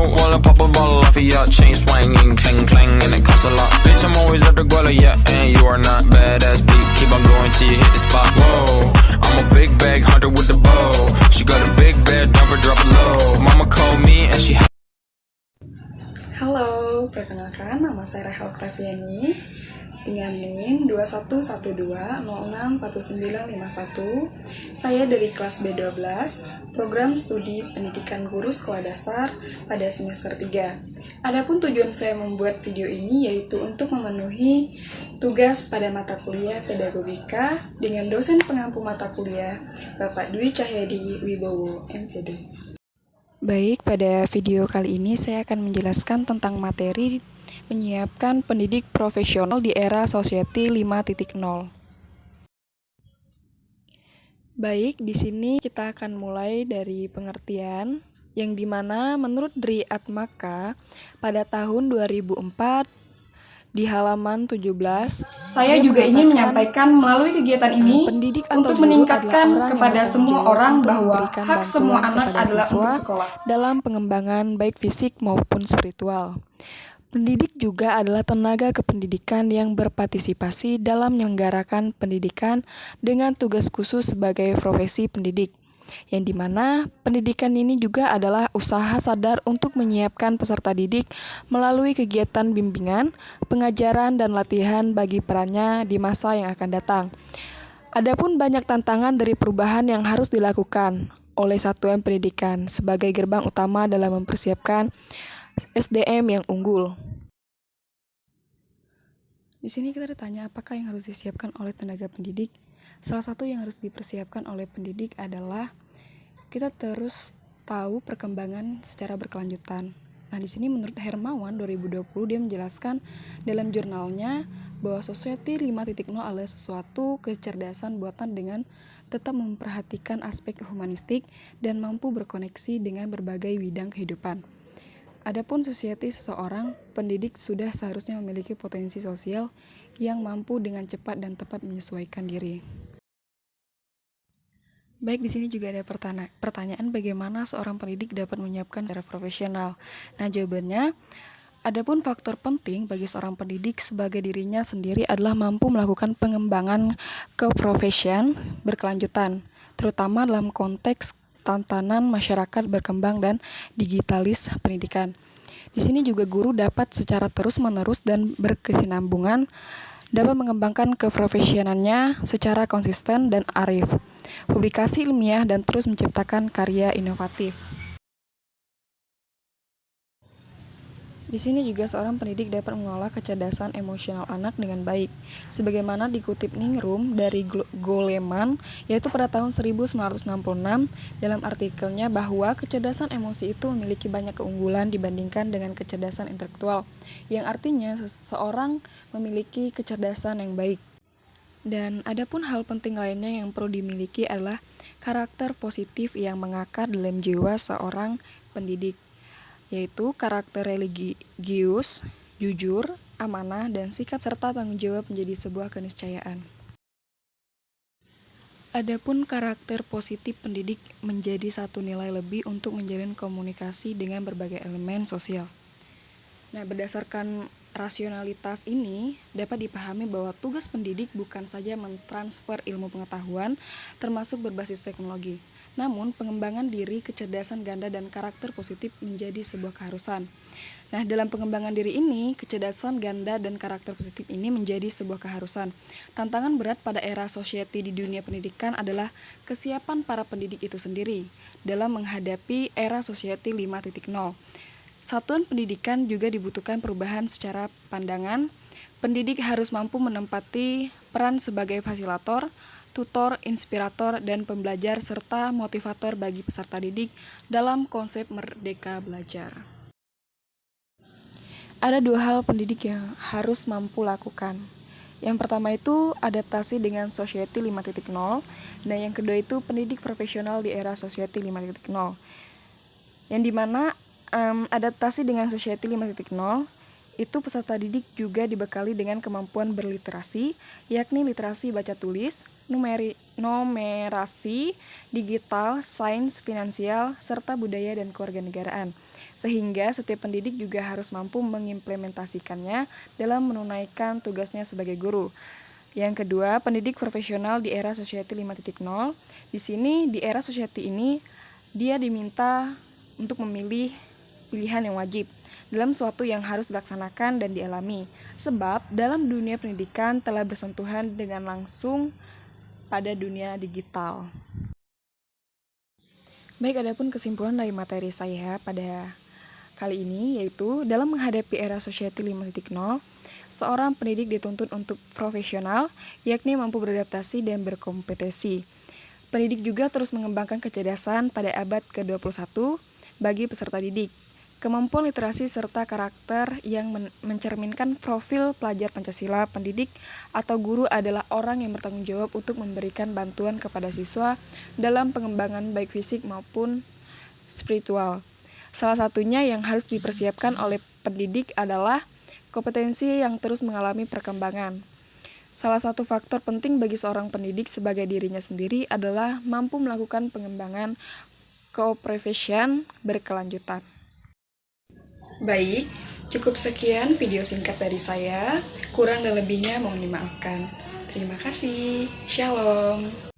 out while I pop a bottle off of ya. Chain swinging, clang clang, and it costs a lot. Bitch, I'm always at the guala, yeah, and you are not badass beat. Keep on going till you hit the spot. Whoa, I'm a big bag hunter with the bow. She got a big bed, never drop it low. Mama called me and she. Halo, perkenalkan nama saya Rahel Febiani dengan NIM 2112061951. Saya dari kelas B12, program studi pendidikan guru sekolah dasar pada semester 3. Adapun tujuan saya membuat video ini yaitu untuk memenuhi tugas pada mata kuliah Pedagogika dengan dosen pengampu mata kuliah Bapak Dwi Cahyadi Wibowo, MPD. Baik, pada video kali ini saya akan menjelaskan tentang materi menyiapkan pendidik profesional di era Society 5.0. Baik, di sini kita akan mulai dari pengertian yang dimana menurut Dri Atmaka pada tahun 2004 di halaman 17, saya juga ingin menyampaikan melalui kegiatan ini untuk meningkatkan kepada semua orang bahwa hak semua anak adalah untuk sekolah dalam pengembangan baik fisik maupun spiritual. Pendidik juga adalah tenaga kependidikan yang berpartisipasi dalam menyelenggarakan pendidikan dengan tugas khusus sebagai profesi pendidik, yang dimana pendidikan ini juga adalah usaha sadar untuk menyiapkan peserta didik melalui kegiatan bimbingan, pengajaran, dan latihan bagi perannya di masa yang akan datang. Adapun banyak tantangan dari perubahan yang harus dilakukan oleh satuan pendidikan sebagai gerbang utama dalam mempersiapkan SDM yang unggul. Di sini kita ditanya apakah yang harus disiapkan oleh tenaga pendidik. Salah satu yang harus dipersiapkan oleh pendidik adalah kita terus tahu perkembangan secara berkelanjutan. Nah, di sini menurut Hermawan 2020 dia menjelaskan dalam jurnalnya bahwa Society 5.0 adalah sesuatu kecerdasan buatan dengan tetap memperhatikan aspek humanistik dan mampu berkoneksi dengan berbagai bidang kehidupan. Adapun society seseorang, pendidik sudah seharusnya memiliki potensi sosial yang mampu dengan cepat dan tepat menyesuaikan diri. Baik, di sini juga ada pertanyaan bagaimana seorang pendidik dapat menyiapkan secara profesional. Nah, jawabannya, adapun faktor penting bagi seorang pendidik sebagai dirinya sendiri adalah mampu melakukan pengembangan keprofesian berkelanjutan, terutama dalam konteks tantangan masyarakat berkembang dan digitalis pendidikan. Di sini juga guru dapat secara terus-menerus dan berkesinambungan dapat mengembangkan keprofesianannya secara konsisten dan arif, publikasi ilmiah, dan terus menciptakan karya inovatif. Di sini juga seorang pendidik dapat mengelola kecerdasan emosional anak dengan baik, sebagaimana dikutip Ningrum dari Goleman, yaitu pada tahun 1966 dalam artikelnya bahwa kecerdasan emosi itu memiliki banyak keunggulan dibandingkan dengan kecerdasan intelektual, yang artinya seseorang memiliki kecerdasan yang baik. Dan adapun hal penting lainnya yang perlu dimiliki adalah karakter positif yang mengakar dalam jiwa seorang pendidik, yaitu karakter religius, jujur, amanah, dan sikap serta tanggung jawab menjadi sebuah keniscayaan. Adapun karakter positif pendidik menjadi satu nilai lebih untuk menjalin komunikasi dengan berbagai elemen sosial. Nah, berdasarkan rasionalitas ini dapat dipahami bahwa tugas pendidik bukan saja mentransfer ilmu pengetahuan termasuk berbasis teknologi, namun pengembangan diri, kecerdasan ganda, dan karakter positif menjadi sebuah keharusan. Nah, dalam pengembangan diri ini, kecerdasan ganda dan karakter positif ini menjadi sebuah keharusan. Tantangan berat pada era society di dunia pendidikan adalah kesiapan para pendidik itu sendiri dalam menghadapi era society 5.0. Satuan pendidikan juga dibutuhkan perubahan secara pandangan. Pendidik harus mampu menempati peran sebagai fasilitator, tutor, inspirator, dan pembelajar serta motivator bagi peserta didik dalam konsep merdeka belajar. Ada dua hal pendidik yang harus mampu lakukan. Yang pertama itu adaptasi dengan Society 5.0, dan yang kedua itu pendidik profesional di era Society 5.0. Yang dimana adaptasi dengan Society 5.0 itu peserta didik juga dibekali dengan kemampuan berliterasi, yakni literasi baca tulis, numerasi, digital, sains, finansial, serta budaya dan kewarganegaraan. Sehingga setiap pendidik juga harus mampu mengimplementasikannya dalam menunaikan tugasnya sebagai guru. Yang kedua, pendidik profesional di era Society 5.0. Di sini, di era Society ini, dia diminta untuk memilih pilihan yang wajib dalam suatu yang harus dilaksanakan dan dialami. Sebab, dalam dunia pendidikan telah bersentuhan dengan langsung pada dunia digital. Baik, adapun kesimpulan dari materi saya pada kali ini yaitu dalam menghadapi era Society 5.0, seorang pendidik dituntut untuk profesional, yakni mampu beradaptasi dan berkompetensi. Pendidik juga terus mengembangkan kecerdasan pada abad ke-21 bagi peserta didik. Kemampuan literasi serta karakter yang mencerminkan profil pelajar Pancasila. Pendidik atau guru adalah orang yang bertanggung jawab untuk memberikan bantuan kepada siswa dalam pengembangan baik fisik maupun spiritual. Salah satunya yang harus dipersiapkan oleh pendidik adalah kompetensi yang terus mengalami perkembangan. Salah satu faktor penting bagi seorang pendidik sebagai dirinya sendiri adalah mampu melakukan pengembangan keprofesian berkelanjutan. Baik, cukup sekian video singkat dari saya. Kurang dan lebihnya mohon dimaafkan. Terima kasih. Shalom.